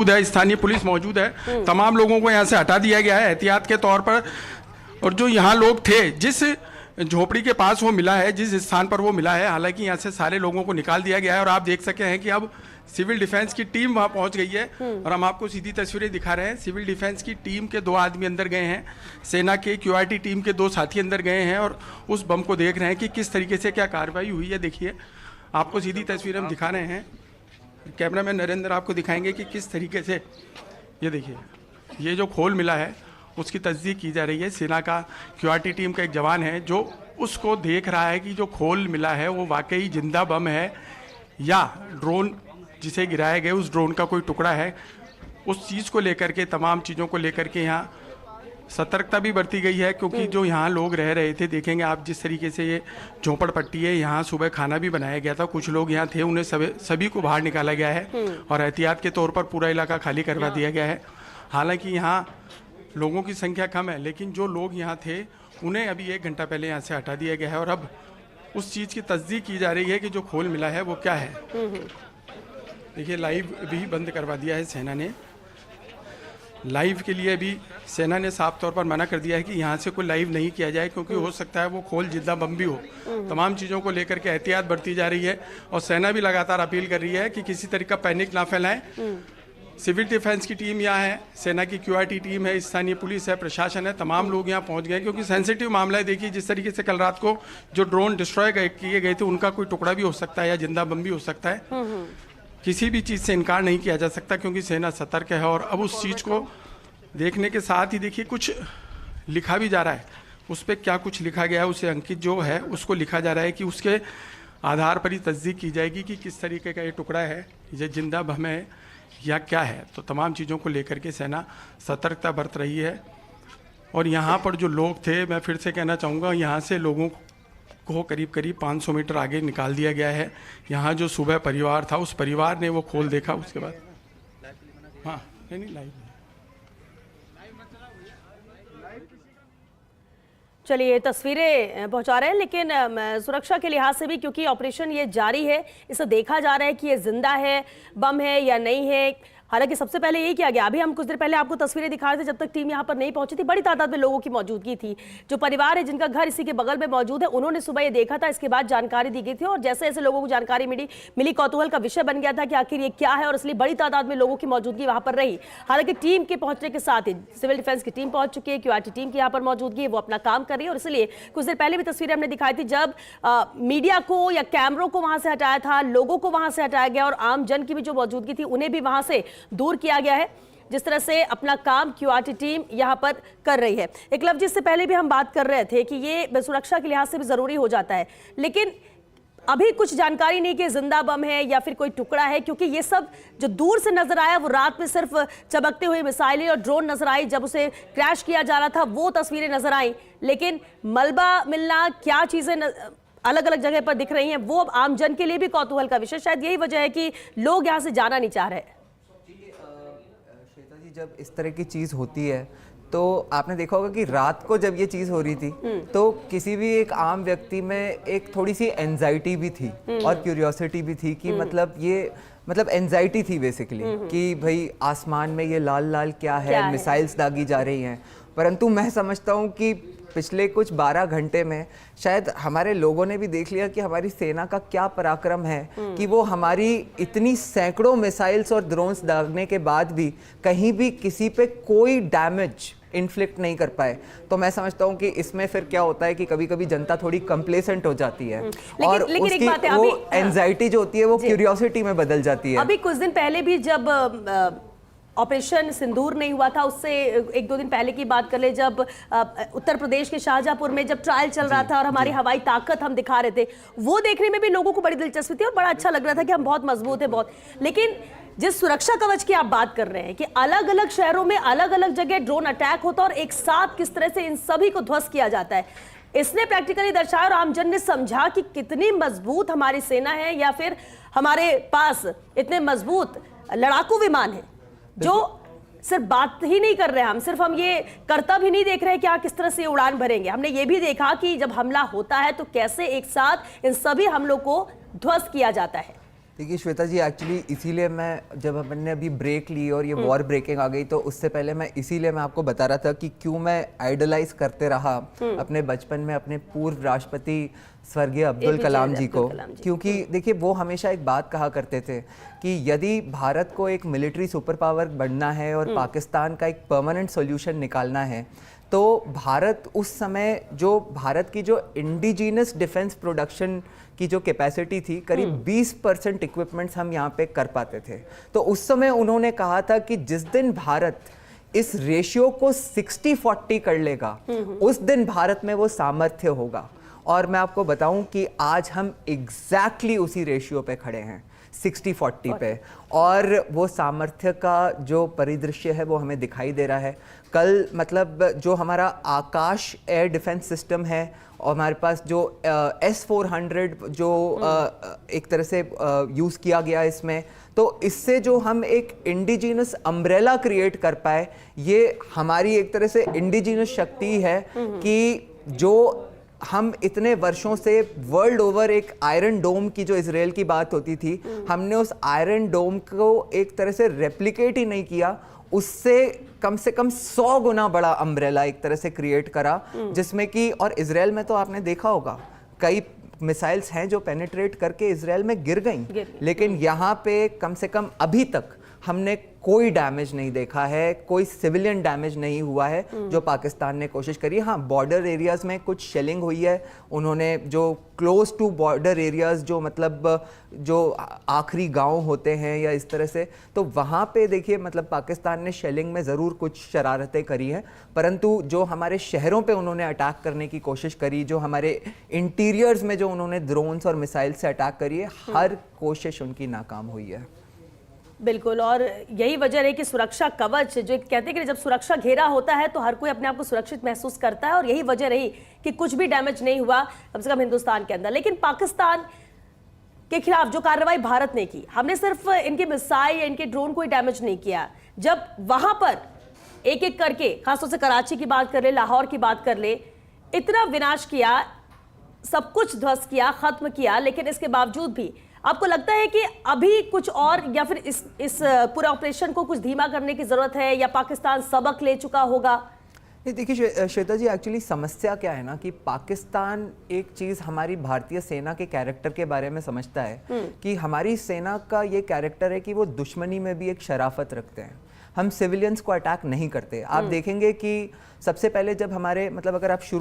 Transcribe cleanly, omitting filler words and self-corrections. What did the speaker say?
है, स्थानीय पुलिस मौजूद है, तमाम लोगों को यहाँ से हटा दिया गया है एहतियात के तौर पर। और जो यहाँ लोग थे, जिस झोपड़ी के पास वो मिला है, जिस स्थान पर वो मिला है, हालांकि यहाँ से सारे लोगों को निकाल दिया गया है। और आप देख सके हैं कि अब सिविल डिफेंस की टीम वहाँ पहुँच गई है और हम आपको सीधी तस्वीरें दिखा रहे हैं। सिविल डिफेंस की टीम के 2 आदमी अंदर गए हैं, सेना के क्यूआरटी टीम के 2 साथी अंदर गए हैं और उस बम को देख रहे हैं कि किस तरीके से क्या कार्रवाई हुई है। देखिए, आपको सीधी तस्वीर हम दिखा रहे हैं, कैमरामैन नरेंद्र आपको दिखाएंगे कि किस तरीके से, ये देखिए, ये जो खोल मिला है उसकी तस्दीक की जा रही है। सेना का क्यूआरटी टीम का एक जवान है जो उसको देख रहा है कि जो खोल मिला है वो वाकई जिंदा बम है या ड्रोन जिसे गिराया गया उस ड्रोन का कोई टुकड़ा है। उस चीज़ को लेकर के, तमाम चीज़ों को लेकर के यहाँ सतर्कता भी बरती गई है, क्योंकि जो यहाँ लोग रह रहे थे, देखेंगे आप जिस तरीके से ये झोंपड़पट्टी है, यहाँ सुबह खाना भी बनाया गया था, कुछ लोग यहाँ थे, उन्हें सभी को बाहर निकाला गया है और एहतियात के तौर पर पूरा इलाका खाली करवा दिया गया है। हालांकि यहाँ लोगों की संख्या कम है, लेकिन जो लोग यहाँ थे उन्हें अभी 1 घंटा पहले यहाँ से हटा दिया गया है और अब उस चीज़ की तस्दीक की जा रही है कि जो खोल मिला है वो क्या है। देखिए, लाइव भी बंद करवा दिया है सेना ने। लाइव के लिए भी सेना ने साफ तौर पर मना कर दिया है कि यहाँ से कोई लाइव नहीं किया जाए, क्योंकि हो सकता है वो खोल जिंदा बम भी हो। तमाम चीज़ों को लेकर के एहतियात बरती जा रही है और सेना भी लगातार अपील कर रही है कि किसी तरह का पैनिक ना फैलाएं। सिविल डिफेंस की टीम यहाँ है, सेना की क्यूआरटी टीम है, स्थानीय पुलिस है, प्रशासन है, तमाम लोग यहाँ पहुँच गए, क्योंकि सेंसिटिव मामला है। देखिए, जिस तरीके से कल रात को जो ड्रोन डिस्ट्रॉय किए गए थे, उनका कोई टुकड़ा भी हो सकता है या जिंदा बम भी हो सकता है। किसी भी चीज़ से इनकार नहीं किया जा सकता, क्योंकि सेना सतर्क है। और अब उस चीज़ को देखने के साथ ही देखिए, कुछ लिखा भी जा रहा है। उस पर क्या कुछ लिखा गया है, उसे अंकित जो है उसको लिखा जा रहा है कि उसके आधार पर ही तस्दीक की जाएगी कि किस तरीके का ये टुकड़ा है, ये जिंदा बम है या क्या है। तो तमाम चीज़ों को लेकर के सेना सतर्कता बरत रही है। और यहाँ पर जो लोग थे, मैं फिर से कहना चाहूँगा, यहाँ से लोगों को करीब 500 मीटर आगे निकाल दिया गया है। यहाँ जो सुबह परिवार था, उस परिवार ने वो खोल देखा, उसके बाद हाँ नहीं लाइव। चलिए, तस्वीरें पहुंचा रहे हैं, लेकिन सुरक्षा के लिहाज से भी, क्योंकि ऑपरेशन ये जारी है, इसे देखा जा रहा है कि ये जिंदा है, बम है या नहीं है। हालांकि सबसे पहले यही किया गया। अभी हम कुछ देर पहले आपको तस्वीरें दिखा रहे थे, जब तक टीम यहाँ पर नहीं पहुंची थी, बड़ी तादाद में लोगों की मौजूदगी थी। जो परिवार है जिनका घर इसी के बगल में मौजूद है, उन्होंने सुबह ये देखा था, इसके बाद जानकारी दी गई थी और जैसे जैसे लोगों को जानकारी मिली कौतूहल का विषय बन गया था कि आखिर ये क्या है, और इसलिए बड़ी तादाद में लोगों की मौजूदगी वहां पर रही। हालांकि टीम के पहुंचने के साथ ही सिविल डिफेंस की टीम पहुंच चुकी है, क्यूआरटी टीम की यहाँ पर मौजूदगी है, वो अपना काम कर रही है। और इसलिए कुछ देर पहले भी तस्वीरें हमने दिखाई थी, जब मीडिया को या कैमरों को वहां से हटाया था, लोगों को वहां से हटाया गया और आम जन की भी जो मौजूदगी थी उन्हें भी वहां से दूर किया गया है। जिस तरह से अपना काम क्यूआरटी टीम यहां पर कर रही है। एकलव्य, इससे पहले भी हम बात कर रहे थे कि ये सुरक्षा के लिहाज से भी जरूरी हो जाता है, लेकिन अभी कुछ जानकारी नहीं कि जिंदा बम है या फिर कोई टुकड़ा है, क्योंकि ये सब जो दूर से नजर आया वो रात में सिर्फ चमकते हुए मिसाइलें और ड्रोन नजर आई। जब उसे क्रैश किया जा रहा था वो तस्वीरें नजर आई, लेकिन मलबा मिलना, क्या चीजें अलग अलग जगह पर दिख रही हैं, वो आम जन के लिए भी कौतूहल का विषय। शायद यही वजह है कि लोग यहाँ से जाना नहीं चाह रहे। जब इस तरह की चीज़ होती है तो आपने देखा होगा कि रात को जब ये चीज़ हो रही थी तो किसी भी एक आम व्यक्ति में एक थोड़ी सी एंजाइटी भी थी और क्यूरियोसिटी भी थी कि मतलब एंजाइटी थी बेसिकली कि भाई आसमान में ये लाल लाल क्या है, मिसाइल्स दागी जा रही हैं। परंतु मैं समझता हूँ कि पिछले कुछ 12 घंटे में शायद हमारे लोगों ने भी देख लिया कि हमारी सेना का क्या पराक्रम है कि वो हमारी इतनी सैकड़ों मिसाइल्स और ड्रोन्स दागने के बाद भी कहीं भी किसी पे कोई डैमेज इन्फ्लिक्ट नहीं कर पाए। तो मैं समझता हूँ कि इसमें फिर क्या होता है कि कभी कभी जनता थोड़ी कंप्लेसेंट हो जाती है और उसकी वो एंजाइटी जो होती है वो क्यूरियोसिटी में बदल जाती है। अभी कुछ दिन पहले भी जब ऑपरेशन सिंदूर नहीं हुआ था, उससे 1-2 दिन पहले की बात कर ले, जब उत्तर प्रदेश के शाहजहांपुर में जब ट्रायल चल रहा था और हमारी हवाई ताकत हम दिखा रहे थे, वो देखने में भी लोगों को बड़ी दिलचस्पी थी और बड़ा अच्छा लग रहा था कि हम बहुत मजबूत है बहुत। लेकिन जिस सुरक्षा कवच की आप बात कर रहे हैं कि अलग अलग शहरों में अलग अलग जगह ड्रोन अटैक होता है और एक साथ किस तरह से इन सभी को ध्वस्त किया जाता है, इसने प्रैक्टिकली दर्शाया और आमजन ने समझा कि कितनी मजबूत हमारी सेना है, या फिर हमारे पास इतने मजबूत लड़ाकू विमान है जो सिर्फ बात ही नहीं कर रहे हैं, हम ये करता भी नहीं देख रहे कि आप किस तरह से उड़ान भरेंगे। हमने ये भी देखा कि जब हमला होता है तो कैसे एक साथ इन सभी हमलों को ध्वस्त किया जाता है। देखिए श्वेता जी, एक्चुअली इसीलिए मैं जब हमने अभी ब्रेक ली और ये वॉर ब्रेकिंग आ गई, तो उससे पहले मैं इसीलिए मैं आपको बता रहा था कि क्यों मैं आइडलाइज करते रहा अपने बचपन में अपने पूर्व राष्ट्रपति स्वर्गीय अब्दुल कलाम जी को। क्योंकि देखिए वो हमेशा एक बात कहा करते थे कि यदि भारत को एक मिलिट्री सुपर पावर बनना है और पाकिस्तान का एक परमानेंट सॉल्यूशन निकालना है, तो भारत उस समय जो भारत की जो इंडिजिनस डिफेंस प्रोडक्शन की जो कैपेसिटी थी, करीब 20% इक्विपमेंट्स हम यहाँ पे कर पाते थे। तो उस समय उन्होंने कहा था कि जिस दिन भारत इस रेशियो को 60-40 कर लेगा, उस दिन भारत में वो सामर्थ्य होगा। और मैं आपको बताऊं कि आज हम एग्जैक्टली उसी रेशियो पे खड़े हैं, 60-40 पे, और वो सामर्थ्य का जो परिदृश्य है वो हमें दिखाई दे रहा है। कल मतलब जो हमारा आकाश एयर डिफेंस सिस्टम है और हमारे पास जो S-400 जो एक तरह से यूज़ किया गया इसमें, तो इससे जो हम एक इंडिजिनस अम्ब्रेला क्रिएट कर पाए, ये हमारी एक तरह से इंडिजिनस शक्ति है कि जो हम इतने वर्षों से वर्ल्ड ओवर एक आयरन डोम की जो इजराइल की बात होती थी, हमने उस आयरन डोम को एक तरह से रेप्लिकेट ही नहीं किया, उससे कम से कम 100 गुना बड़ा अम्ब्रेला एक तरह से क्रिएट करा, जिसमें कि और इजराइल में तो आपने देखा होगा कई मिसाइल्स हैं जो पेनिट्रेट करके इजराइल में गिर गई, लेकिन यहाँ पे कम से कम अभी तक हमने कोई डैमेज नहीं देखा है, कोई सिविलियन डैमेज नहीं हुआ है जो पाकिस्तान ने कोशिश करी। हाँ, बॉर्डर एरियाज में कुछ शेलिंग हुई है, उन्होंने जो क्लोज टू बॉर्डर एरियाज जो मतलब जो आखिरी गांव होते हैं या इस तरह से, तो वहाँ पे देखिए मतलब पाकिस्तान ने शेलिंग में ज़रूर कुछ शरारतें करी हैं, परंतु जो हमारे शहरों पे उन्होंने अटैक करने की कोशिश करी, जो हमारे इंटीरियर्स में जो उन्होंने ड्रोन्स और मिसाइल से अटैक करी है, हर कोशिश उनकी नाकाम हुई है। बिल्कुल, और यही वजह है कि सुरक्षा कवच जो कहते हैं कि जब सुरक्षा घेरा होता है तो हर कोई अपने आप को सुरक्षित महसूस करता है, और यही वजह रही कि कुछ भी डैमेज नहीं हुआ कम से कम हिंदुस्तान के अंदर। लेकिन पाकिस्तान के खिलाफ जो कार्रवाई भारत ने की, हमने सिर्फ इनके मिसाइल या इनके ड्रोन को ही डैमेज नहीं किया, जब वहां पर एक एक करके खासतौर से कराची की बात कर ले, लाहौर की बात कर ले, इतना विनाश किया, सब कुछ ध्वस्त किया, खत्म किया, लेकिन इसके बावजूद भी आपको लगता है कि अभी कुछ और या फिर इस पूरे ऑपरेशन को कुछ धीमा करने की जरूरत है, या पाकिस्तान सबक ले चुका होगा? नहीं, देखिए श्वेता जी, एक्चुअली समस्या क्या है ना कि पाकिस्तान एक चीज़ हमारी भारतीय सेना के कैरेक्टर के बारे में समझता है कि हमारी सेना का ये कैरेक्टर है कि वो दुश्मनी में भी एक शराफत रखते हैं। हम सिविलियंस को अटैक नहीं करते। आप देखेंगे कि सबसे पहले जब हमारे मतलब अगर आप शुरू